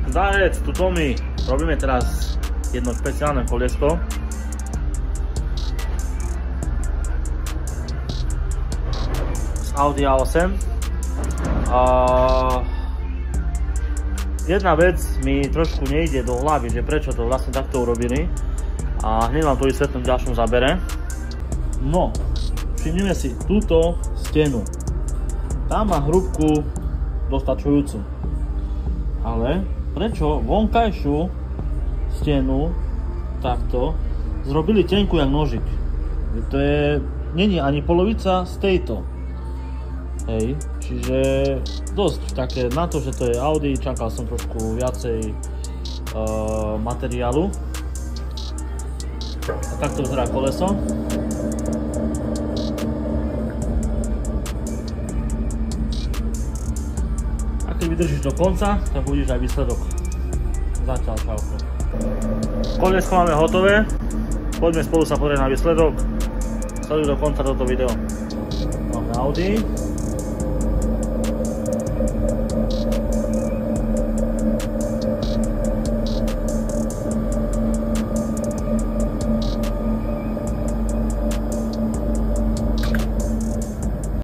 Zajec, tu Tommy. Robíme teraz jedno špeciálne koliesko. Z Audi A8. Jedna vec mi trošku nejde do hlavy, že prečo to vlastne takto urobili. A hneď vám to vysvetlím v ďalšom zábere. No, všimnime si túto stenu. Tá má hrúbku dostačujúcu. Ale prečo vonkajšiu stenu takto zrobili tenku jak nožik? To je, není ani polovica z tejto. Hej, čiže dosť také, na to, že to je Audi, čakal som trošku viacej materiálu. A takto vyzerá koleso. A keď vydržíš do konca, tak uvidíš aj výsledok. Zatiaľ čauko. Koliesko máme hotové. Poďme spolu sa pozrieť na výsledok. Sleduj do konca toto video. Máme Audi.